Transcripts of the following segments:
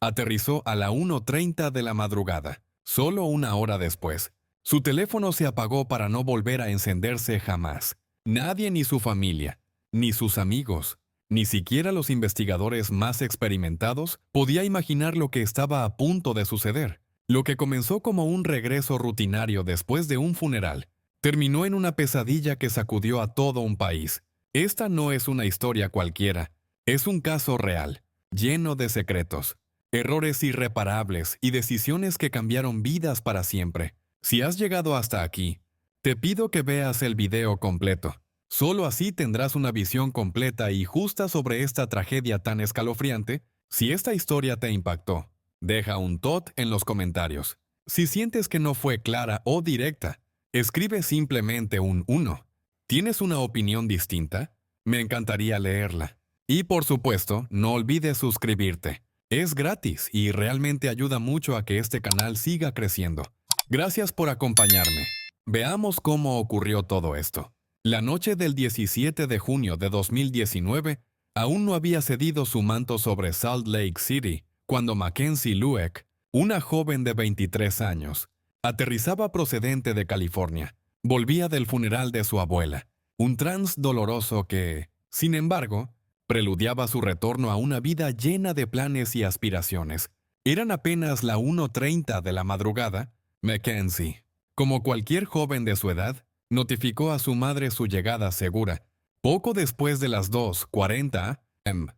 Aterrizó a la 1:30 de la madrugada, solo una hora después. Su teléfono se apagó para no volver a encenderse jamás. Nadie, ni su familia, ni sus amigos, ni siquiera los investigadores más experimentados, podía imaginar lo que estaba a punto de suceder. Lo que comenzó como un regreso rutinario después de un funeral, terminó en una pesadilla que sacudió a todo un país. Esta no es una historia cualquiera, es un caso real, lleno de secretos, errores irreparables y decisiones que cambiaron vidas para siempre. Si has llegado hasta aquí, te pido que veas el video completo. Solo así tendrás una visión completa y justa sobre esta tragedia tan escalofriante. Si esta historia te impactó, deja un tot en los comentarios. Si sientes que no fue clara o directa, escribe simplemente un 1. ¿Tienes una opinión distinta? Me encantaría leerla. Y por supuesto, no olvides suscribirte. Es gratis y realmente ayuda mucho a que este canal siga creciendo. Gracias por acompañarme. Veamos cómo ocurrió todo esto. La noche del 17 de junio de 2019, aún no había cedido su manto sobre Salt Lake City, cuando Mackenzie Lueck, una joven de 23 años, aterrizaba procedente de California. Volvía del funeral de su abuela, un trance doloroso que, sin embargo, preludiaba su retorno a una vida llena de planes y aspiraciones. Eran apenas la 1:30 de la madrugada. Mackenzie, como cualquier joven de su edad, notificó a su madre su llegada segura. Poco después de las 2:40 am,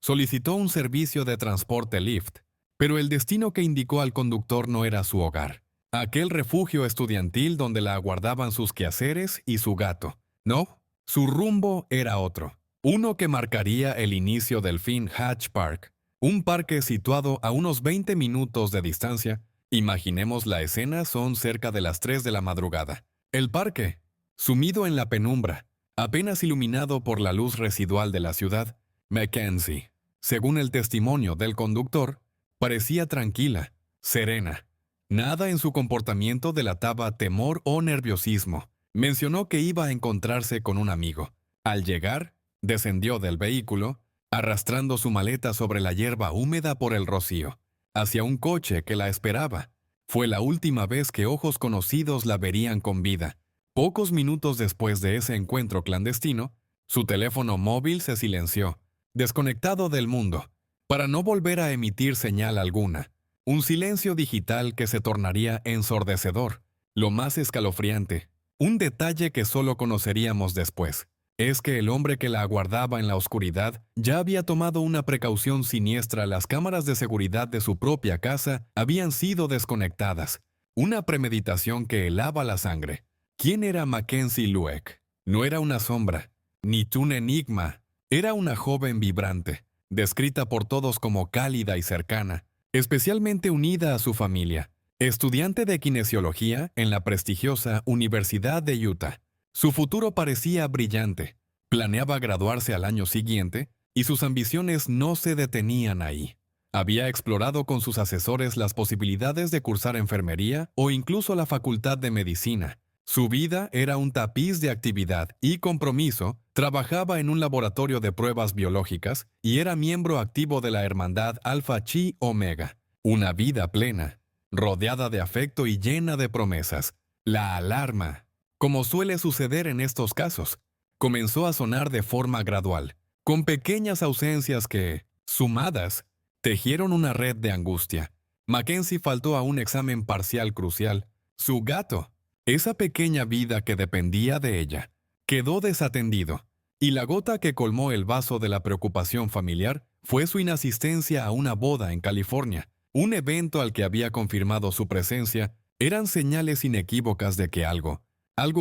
solicitó un servicio de transporte Lyft, pero el destino que indicó al conductor no era su hogar, aquel refugio estudiantil donde la aguardaban sus quehaceres y su gato. No, su rumbo era otro, uno que marcaría el inicio del fin Hatch Park, un parque situado a unos 20 minutos de distancia. Imaginemos la escena, son cerca de las 3 de la madrugada. El parque, sumido en la penumbra, apenas iluminado por la luz residual de la ciudad. Mackenzie, según el testimonio del conductor, parecía tranquila, serena. Nada en su comportamiento delataba temor o nerviosismo. Mencionó que iba a encontrarse con un amigo. Al llegar, descendió del vehículo, arrastrando su maleta sobre la hierba húmeda por el rocío, hacia un coche que la esperaba. Fue la última vez que ojos conocidos la verían con vida. Pocos minutos después de ese encuentro clandestino, su teléfono móvil se silenció, desconectado del mundo, para no volver a emitir señal alguna. Un silencio digital que se tornaría ensordecedor. Lo más escalofriante, un detalle que solo conoceríamos después, es que el hombre que la aguardaba en la oscuridad ya había tomado una precaución siniestra. Las cámaras de seguridad de su propia casa habían sido desconectadas. Una premeditación que helaba la sangre. ¿Quién era Mackenzie Lueck? No era una sombra, ni un enigma. Era una joven vibrante, descrita por todos como cálida y cercana, especialmente unida a su familia. Estudiante de kinesiología en la prestigiosa Universidad de Utah. Su futuro parecía brillante. Planeaba graduarse al año siguiente y sus ambiciones no se detenían ahí. Había explorado con sus asesores las posibilidades de cursar enfermería o incluso la facultad de medicina. Su vida era un tapiz de actividad y compromiso. Trabajaba en un laboratorio de pruebas biológicas y era miembro activo de la hermandad Alpha Chi Omega. Una vida plena, rodeada de afecto y llena de promesas. La alarma, como suele suceder en estos casos, comenzó a sonar de forma gradual, con pequeñas ausencias que, sumadas, tejieron una red de angustia. Mackenzie faltó a un examen parcial crucial. Su gato, esa pequeña vida que dependía de ella, quedó desatendido, y la gota que colmó el vaso de la preocupación familiar fue su inasistencia a una boda en California, un evento al que había confirmado su presencia. Eran señales inequívocas de que algo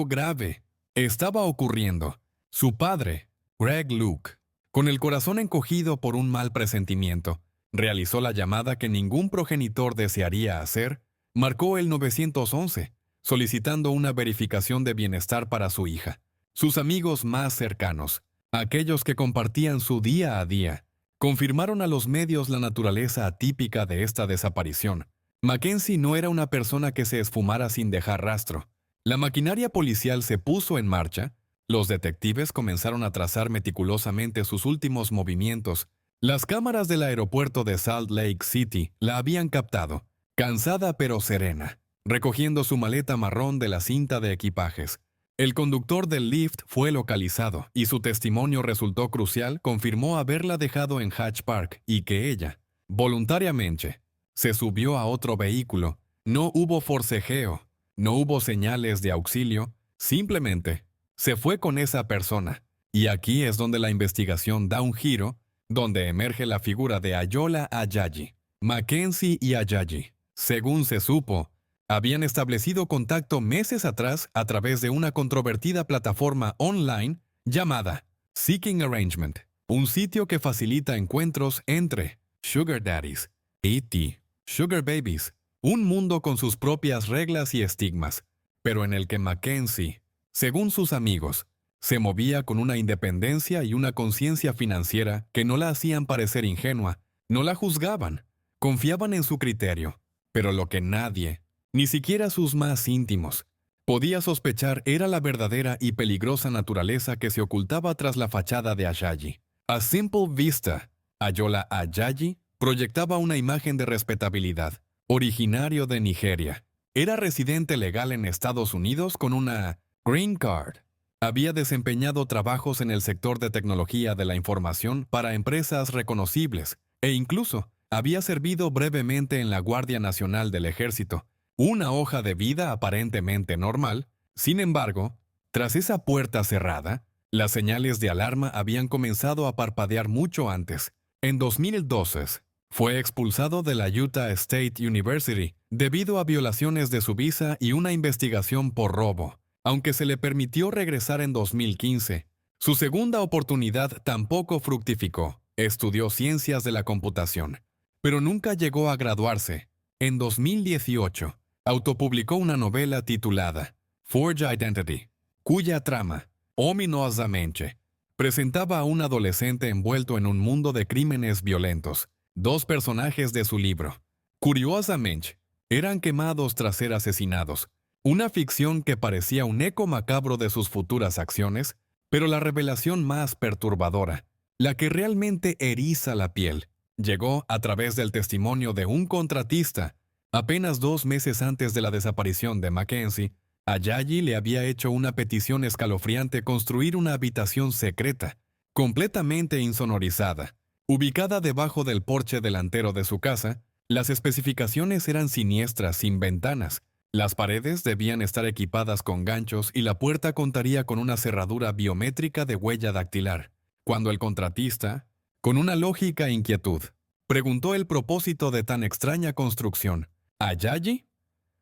grave estaba ocurriendo. Su padre, Greg Luke, con el corazón encogido por un mal presentimiento, realizó la llamada que ningún progenitor desearía hacer. Marcó el 911, solicitando una verificación de bienestar para su hija. Sus amigos más cercanos, aquellos que compartían su día a día, confirmaron a los medios la naturaleza atípica de esta desaparición. Mackenzie no era una persona que se esfumara sin dejar rastro. La maquinaria policial se puso en marcha. Los detectives comenzaron a trazar meticulosamente sus últimos movimientos, Las cámaras del aeropuerto de Salt Lake City la habían captado, cansada pero serena, recogiendo su maleta marrón de la cinta de equipajes. El conductor del Lyft fue localizado y su testimonio resultó crucial. Confirmó haberla dejado en Hatch Park y que ella, voluntariamente, se subió a otro vehículo. No hubo forcejeo, no hubo señales de auxilio, simplemente se fue con esa persona. Y aquí es donde la investigación da un giro, donde emerge la figura de Ayola Ajayi. Mackenzie y Ajayi, según se supo, habían establecido contacto meses atrás a través de una controvertida plataforma online llamada Seeking Arrangement, un sitio que facilita encuentros entre sugar daddies y sugar babies, un mundo con sus propias reglas y estigmas, pero en el que Mackenzie, según sus amigos, se movía con una independencia y una conciencia financiera que no la hacían parecer ingenua, no la juzgaban, confiaban en su criterio, pero lo que nadie, ni siquiera sus más íntimos, podía sospechar era la verdadera y peligrosa naturaleza que se ocultaba tras la fachada de Ajayi. A simple vista, Ayola Ajayi proyectaba una imagen de respetabilidad, originario de Nigeria. Era residente legal en Estados Unidos con una green card. Había desempeñado trabajos en el sector de tecnología de la información para empresas reconocibles e incluso había servido brevemente en la Guardia Nacional del Ejército. Una hoja de vida aparentemente normal. Sin embargo, tras esa puerta cerrada, las señales de alarma habían comenzado a parpadear mucho antes. En 2012, fue expulsado de la Utah State University debido a violaciones de su visa y una investigación por robo. Aunque se le permitió regresar en 2015, su segunda oportunidad tampoco fructificó. Estudió ciencias de la computación, pero nunca llegó a graduarse. En 2018, autopublicó una novela titulada Forge Identity, cuya trama, ominosamente, presentaba a un adolescente envuelto en un mundo de crímenes violentos. Dos personajes de su libro, curiosamente, eran quemados tras ser asesinados. Una ficción que parecía un eco macabro de sus futuras acciones, pero la revelación más perturbadora, la que realmente eriza la piel, llegó a través del testimonio de un contratista. Apenas 2 meses antes de la desaparición de Mackenzie, Ajayi le había hecho una petición escalofriante: construir una habitación secreta, completamente insonorizada, ubicada debajo del porche delantero de su casa. Las especificaciones eran siniestras, sin ventanas. Las paredes debían estar equipadas con ganchos y la puerta contaría con una cerradura biométrica de huella dactilar. Cuando el contratista, con una lógica inquietud, preguntó el propósito de tan extraña construcción, Ajayi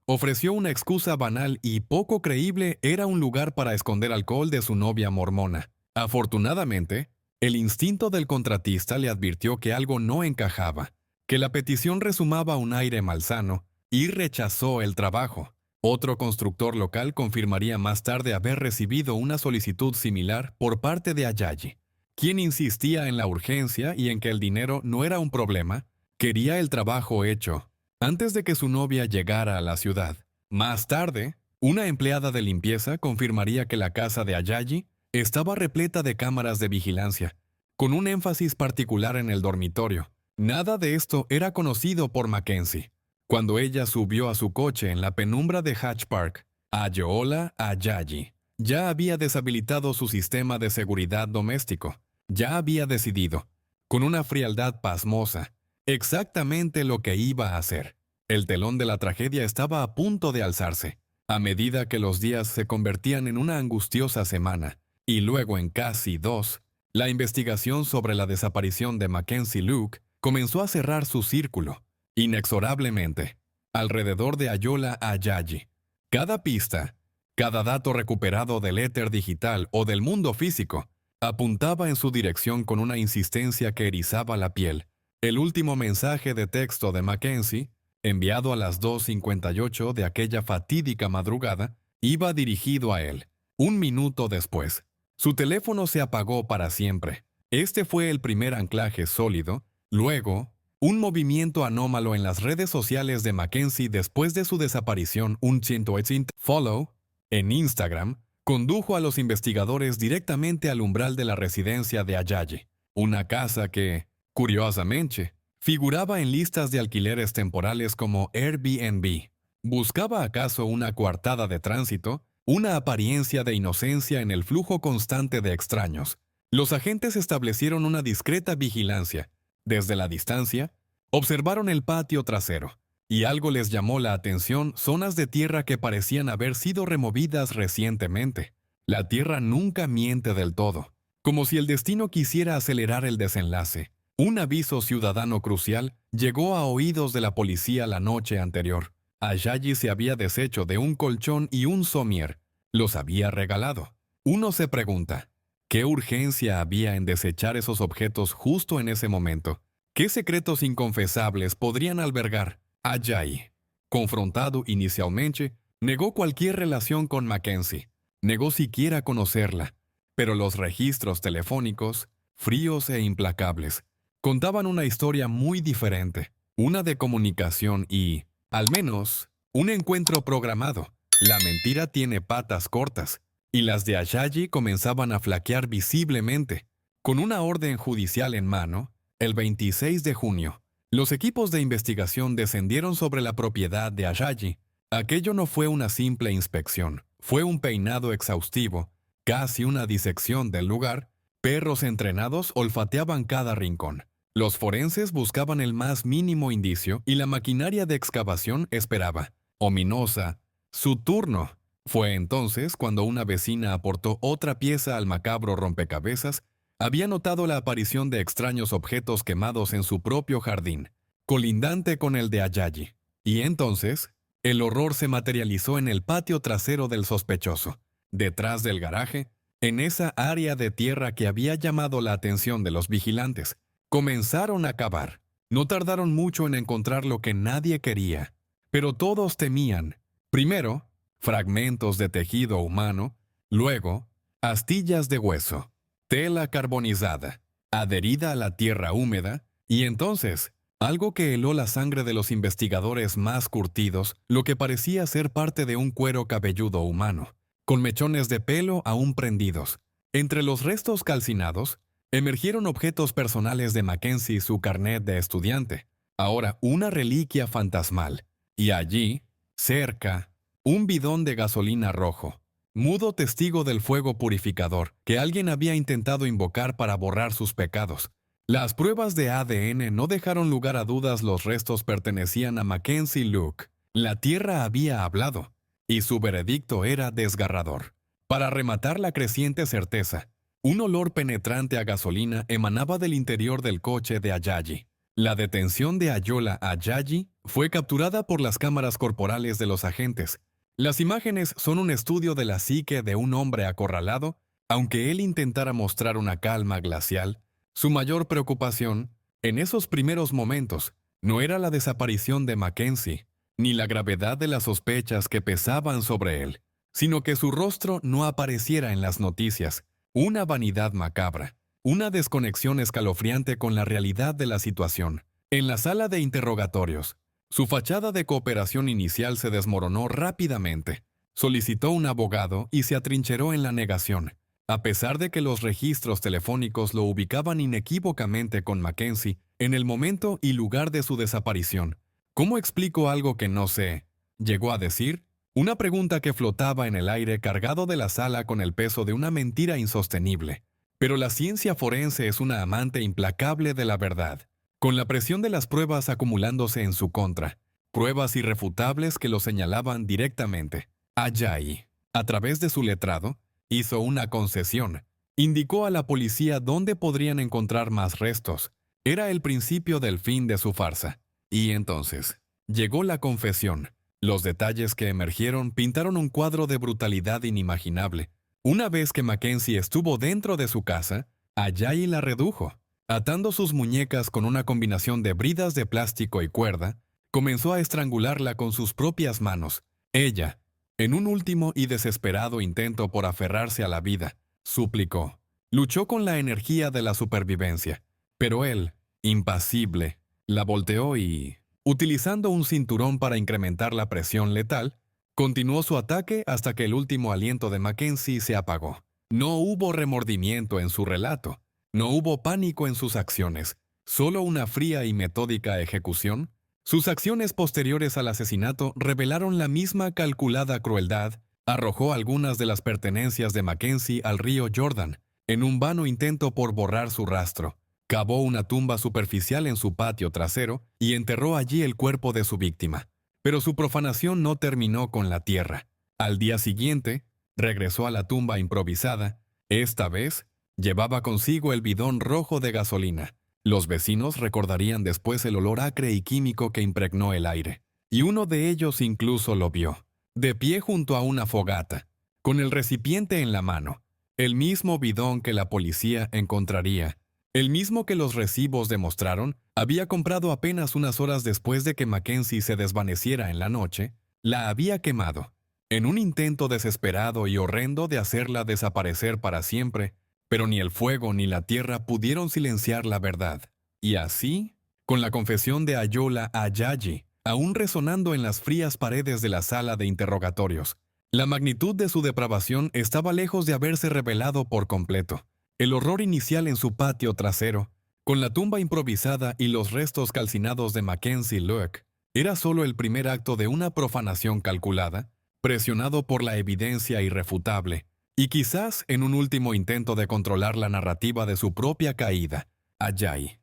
ofreció una excusa banal y poco creíble: era un lugar para esconder alcohol de su novia mormona. Afortunadamente, el instinto del contratista le advirtió que algo no encajaba, que la petición resumaba un aire malsano, y rechazó el trabajo. Otro constructor local confirmaría más tarde haber recibido una solicitud similar por parte de Ajayi, quien insistía en la urgencia y en que el dinero no era un problema, quería el trabajo hecho antes de que su novia llegara a la ciudad. Más tarde, una empleada de limpieza confirmaría que la casa de Ajayi estaba repleta de cámaras de vigilancia, con un énfasis particular en el dormitorio. Nada de esto era conocido por Mackenzie. Cuando ella subió a su coche en la penumbra de Hatch Park, Ayola Ajayi ya había deshabilitado su sistema de seguridad doméstico. Ya había decidido, con una frialdad pasmosa, exactamente lo que iba a hacer. El telón de la tragedia estaba a punto de alzarse, a medida que los días se convertían en una angustiosa semana, y luego en casi 2, la investigación sobre la desaparición de Mackenzie Luke comenzó a cerrar su círculo, inexorablemente, alrededor de Ayola Ajayi. Cada pista, cada dato recuperado del éter digital o del mundo físico, apuntaba en su dirección con una insistencia que erizaba la piel. El último mensaje de texto de Mackenzie, enviado a las 2:58 de aquella fatídica madrugada, iba dirigido a él. 1 minuto después, su teléfono se apagó para siempre. Este fue el primer anclaje sólido. Luego, un movimiento anómalo en las redes sociales de Mackenzie después de su desaparición, un 180 follow en Instagram, condujo a los investigadores directamente al umbral de la residencia de Ajayi, una casa que, Curiosamente, figuraba en listas de alquileres temporales como Airbnb. ¿Buscaba acaso una coartada de tránsito? Una apariencia de inocencia en el flujo constante de extraños. Los agentes establecieron una discreta vigilancia. Desde la distancia, observaron el patio trasero, y algo les llamó la atención: zonas de tierra que parecían haber sido removidas recientemente. La tierra nunca miente del todo, como si el destino quisiera acelerar el desenlace. Un aviso ciudadano crucial llegó a oídos de la policía la noche anterior. Ajayi se había deshecho de un colchón y un somier. Los había regalado. Uno se pregunta, ¿qué urgencia había en desechar esos objetos justo en ese momento? ¿Qué secretos inconfesables podrían albergar? Ajayi, confrontado inicialmente, negó cualquier relación con Mackenzie. Negó siquiera conocerla. Pero los registros telefónicos, fríos e implacables, contaban una historia muy diferente. Una de comunicación y, al menos, un encuentro programado. La mentira tiene patas cortas, y las de Ajayi comenzaban a flaquear visiblemente. Con una orden judicial en mano, el 26 de junio, los equipos de investigación descendieron sobre la propiedad de Ajayi. Aquello no fue una simple inspección, fue un peinado exhaustivo, casi una disección del lugar. Perros entrenados olfateaban cada rincón. Los forenses buscaban el más mínimo indicio y la maquinaria de excavación esperaba, ominosa, su turno. Fue entonces cuando una vecina aportó otra pieza al macabro rompecabezas. Había notado la aparición de extraños objetos quemados en su propio jardín, colindante con el de Ajayi. Y entonces, el horror se materializó en el patio trasero del sospechoso, detrás del garaje, en esa área de tierra que había llamado la atención de los vigilantes. Comenzaron a cavar. No tardaron mucho en encontrar lo que nadie quería, pero todos temían. Primero, fragmentos de tejido humano, luego, astillas de hueso, tela carbonizada, adherida a la tierra húmeda, y entonces, algo que heló la sangre de los investigadores más curtidos, lo que parecía ser parte de un cuero cabelludo humano, con mechones de pelo aún prendidos. Entre los restos calcinados, emergieron objetos personales de Mackenzie y su carnet de estudiante, ahora una reliquia fantasmal. Y allí, cerca, un bidón de gasolina rojo, mudo testigo del fuego purificador que alguien había intentado invocar para borrar sus pecados. Las pruebas de ADN no dejaron lugar a dudas: los restos pertenecían a Mackenzie Luke. La tierra había hablado, y su veredicto era desgarrador. Para rematar la creciente certeza, un olor penetrante a gasolina emanaba del interior del coche de Ajayi. La detención de Ayola Ajayi fue capturada por las cámaras corporales de los agentes. Las imágenes son un estudio de la psique de un hombre acorralado. Aunque él intentara mostrar una calma glacial, su mayor preocupación, en esos primeros momentos, no era la desaparición de Mackenzie, ni la gravedad de las sospechas que pesaban sobre él, sino que su rostro no apareciera en las noticias. Una vanidad macabra, una desconexión escalofriante con la realidad de la situación. En la sala de interrogatorios, su fachada de cooperación inicial se desmoronó rápidamente. Solicitó un abogado y se atrincheró en la negación. A pesar de que los registros telefónicos lo ubicaban inequívocamente con Mackenzie en el momento y lugar de su desaparición. ¿Cómo explico algo que no sé?, llegó a decir. Una pregunta que flotaba en el aire, cargado de la sala con el peso de una mentira insostenible. Pero la ciencia forense es una amante implacable de la verdad, con la presión de las pruebas acumulándose en su contra, pruebas irrefutables que lo señalaban directamente. Ajayi, a través de su letrado, hizo una concesión. Indicó a la policía dónde podrían encontrar más restos. Era el principio del fin de su farsa. Y entonces, llegó la confesión. Los detalles que emergieron pintaron un cuadro de brutalidad inimaginable. Una vez que Mackenzie estuvo dentro de su casa, Ajayi la redujo. Atando sus muñecas con una combinación de bridas de plástico y cuerda, comenzó a estrangularla con sus propias manos. Ella, en un último y desesperado intento por aferrarse a la vida, suplicó. Luchó con la energía de la supervivencia. Pero él, impasible, la volteó y, utilizando un cinturón para incrementar la presión letal, continuó su ataque hasta que el último aliento de Mackenzie se apagó. No hubo remordimiento en su relato. No hubo pánico en sus acciones. ¿Solo una fría y metódica ejecución? Sus acciones posteriores al asesinato revelaron la misma calculada crueldad. Arrojó algunas de las pertenencias de Mackenzie al río Jordan, en un vano intento por borrar su rastro. Cavó una tumba superficial en su patio trasero y enterró allí el cuerpo de su víctima. Pero su profanación no terminó con la tierra. Al día siguiente, regresó a la tumba improvisada. Esta vez, llevaba consigo el bidón rojo de gasolina. Los vecinos recordarían después el olor acre y químico que impregnó el aire. Y uno de ellos incluso lo vio, de pie junto a una fogata, con el recipiente en la mano. El mismo bidón que la policía encontraría. El mismo que los recibos demostraron, había comprado apenas unas horas después de que Mackenzie se desvaneciera en la noche, la había quemado, en un intento desesperado y horrendo de hacerla desaparecer para siempre, pero ni el fuego ni la tierra pudieron silenciar la verdad. Y así, con la confesión de Ayola Ayayi, aún resonando en las frías paredes de la sala de interrogatorios, la magnitud de su depravación estaba lejos de haberse revelado por completo. El horror inicial en su patio trasero, con la tumba improvisada y los restos calcinados de Mackenzie Luke, era solo el primer acto de una profanación calculada, presionado por la evidencia irrefutable, y quizás en un último intento de controlar la narrativa de su propia caída. Ayayi,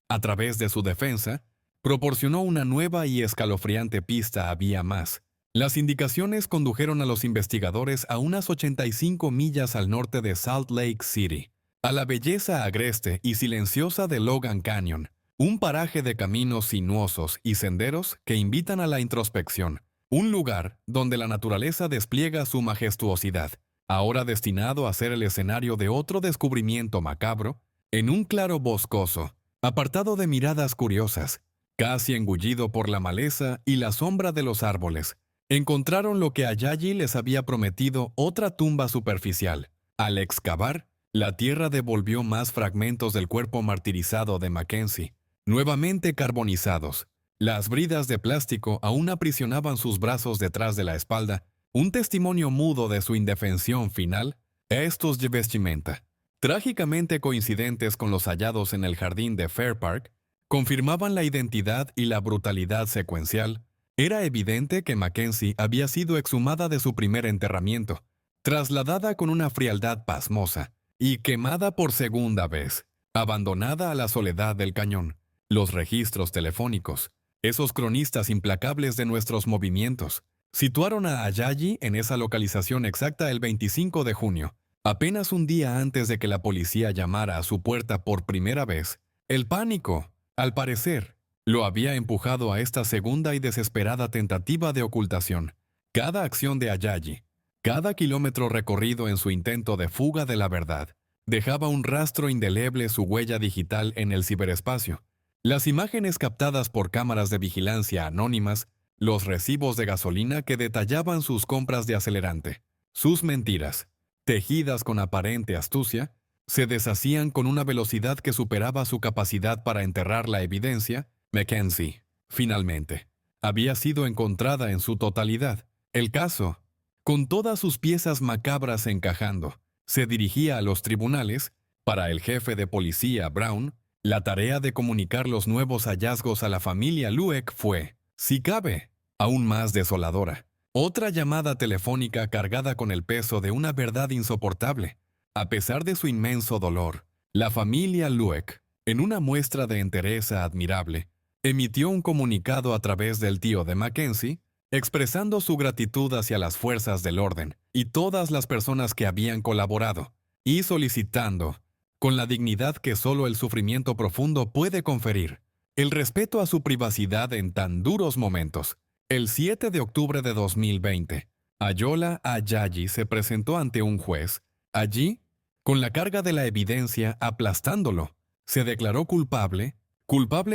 a través de su defensa, proporcionó una nueva y escalofriante pista a Vía Más. Las indicaciones condujeron a los investigadores a unas 85 millas al norte de Salt Lake City, a la belleza agreste y silenciosa de Logan Canyon, un paraje de caminos sinuosos y senderos que invitan a la introspección, un lugar donde la naturaleza despliega su majestuosidad, ahora destinado a ser el escenario de otro descubrimiento macabro, en un claro boscoso, apartado de miradas curiosas, casi engullido por la maleza y la sombra de los árboles. Encontraron lo que Ayayi les había prometido, otra tumba superficial. Al excavar, la tierra devolvió más fragmentos del cuerpo martirizado de Mackenzie, nuevamente carbonizados. Las bridas de plástico aún aprisionaban sus brazos detrás de la espalda, un testimonio mudo de su indefensión final. Estos de vestimenta, trágicamente coincidentes con los hallados en el jardín de Fair Park, confirmaban la identidad y la brutalidad secuencial. Era evidente que Mackenzie había sido exhumada de su primer enterramiento, trasladada con una frialdad pasmosa y quemada por segunda vez, abandonada a la soledad del cañón. Los registros telefónicos, esos cronistas implacables de nuestros movimientos, situaron a Ayayi en esa localización exacta el 25 de junio, apenas un día antes de que la policía llamara a su puerta por primera vez. El pánico, al parecer, lo había empujado a esta segunda y desesperada tentativa de ocultación. Cada acción de Ayayi, cada kilómetro recorrido en su intento de fuga de la verdad, dejaba un rastro indeleble, su huella digital en el ciberespacio. Las imágenes captadas por cámaras de vigilancia anónimas, los recibos de gasolina que detallaban sus compras de acelerante, sus mentiras, tejidas con aparente astucia, se deshacían con una velocidad que superaba su capacidad para enterrar la evidencia. Mackenzie, finalmente, había sido encontrada en su totalidad. El caso, con todas sus piezas macabras encajando, se dirigía a los tribunales. Para el jefe de policía Brown, la tarea de comunicar los nuevos hallazgos a la familia Lueck fue, si cabe, aún más desoladora. Otra llamada telefónica cargada con el peso de una verdad insoportable. A pesar de su inmenso dolor, la familia Lueck, en una muestra de entereza admirable, emitió un comunicado a través del tío de Mackenzie, expresando su gratitud hacia las fuerzas del orden y todas las personas que habían colaborado, y solicitando, con la dignidad que solo el sufrimiento profundo puede conferir, el respeto a su privacidad en tan duros momentos. El 7 de octubre de 2020, Ayola Ayayi se presentó ante un juez. Allí, con la carga de la evidencia aplastándolo, se declaró culpable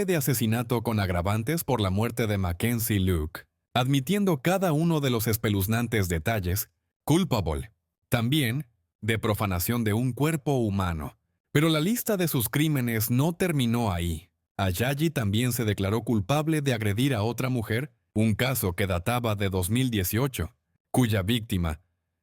de asesinato con agravantes por la muerte de Mackenzie Luke, admitiendo cada uno de los espeluznantes detalles, culpable, también, de profanación de un cuerpo humano. Pero la lista de sus crímenes no terminó ahí. Ayayi también se declaró culpable de agredir a otra mujer, un caso que databa de 2018, cuya víctima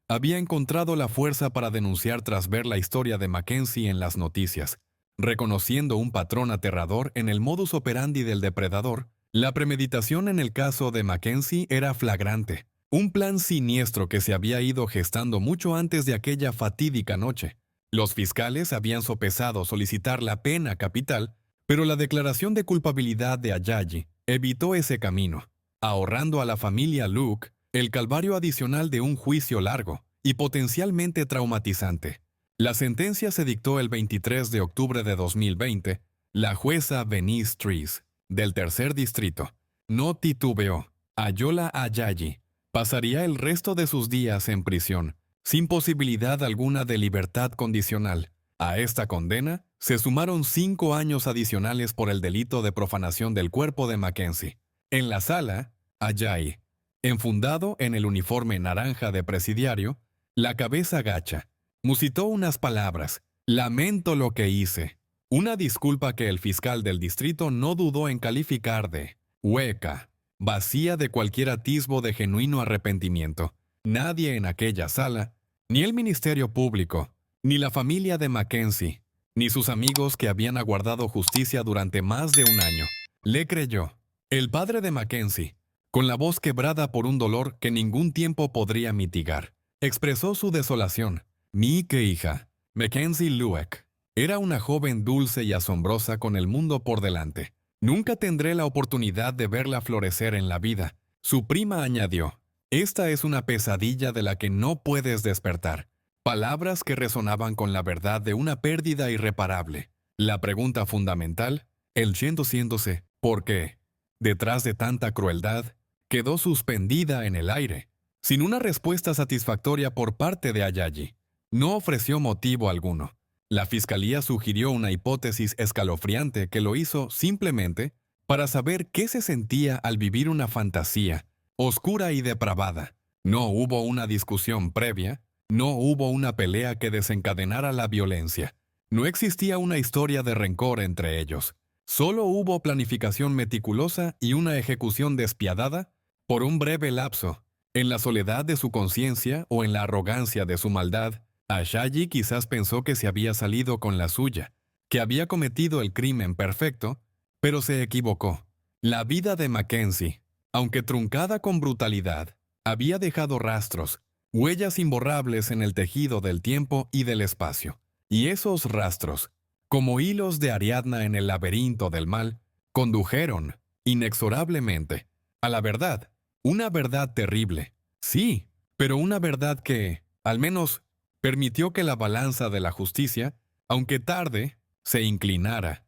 había encontrado la fuerza para denunciar tras ver la historia de Mackenzie en las noticias. reconociendo un patrón aterrador en el modus operandi del depredador. La premeditación en el caso de Mackenzie era flagrante, un plan siniestro que se había ido gestando mucho antes de aquella fatídica noche. Los fiscales habían sopesado solicitar la pena capital, pero la declaración de culpabilidad de Ajayi evitó ese camino, ahorrando a la familia Luke el calvario adicional de un juicio largo y potencialmente traumatizante. La sentencia se dictó el 23 de octubre de 2020. La jueza Venice Trees, del tercer distrito, no titubeó. Ayola Ajayi pasaría el resto de sus días en prisión, sin posibilidad alguna de libertad condicional. A esta condena se sumaron 5 años adicionales por el delito de profanación del cuerpo de Mackenzie. En la sala, Ajayi, enfundado en el uniforme naranja de presidiario, la cabeza gacha, musitó unas palabras: «Lamento lo que hice». Una disculpa que el fiscal del distrito no dudó en calificar de hueca, vacía de cualquier atisbo de genuino arrepentimiento. Nadie en aquella sala, ni el Ministerio Público, ni la familia de Mackenzie, ni sus amigos que habían aguardado justicia durante más de un año, le creyó. El padre de Mackenzie, con la voz quebrada por un dolor que ningún tiempo podría mitigar, expresó su desolación. «Mi hija, Mackenzie Lueck, era una joven dulce y asombrosa con el mundo por delante. Nunca tendré la oportunidad de verla florecer en la vida». Su prima añadió: «Esta es una pesadilla de la que no puedes despertar». Palabras que resonaban con la verdad de una pérdida irreparable. La pregunta fundamental, el siéndose, ¿por qué? Detrás de tanta crueldad, quedó suspendida en el aire, sin una respuesta satisfactoria por parte de Ajayi. No ofreció motivo alguno. La fiscalía sugirió una hipótesis escalofriante que lo hizo simplemente para saber qué se sentía al vivir una fantasía, oscura y depravada. No hubo una discusión previa, no hubo una pelea que desencadenara la violencia. No existía una historia de rencor entre ellos. Solo hubo planificación meticulosa y una ejecución despiadada por un breve lapso. En la soledad de su conciencia o en la arrogancia de su maldad, Ajayi quizás pensó que se había salido con la suya, que había cometido el crimen perfecto, pero se equivocó. La vida de Mackenzie, aunque truncada con brutalidad, había dejado rastros, huellas imborrables en el tejido del tiempo y del espacio. Y esos rastros, como hilos de Ariadna en el laberinto del mal, condujeron, inexorablemente, a la verdad. Una verdad terrible, sí, pero una verdad que, al menos, permitió que la balanza de la justicia, aunque tarde, se inclinara.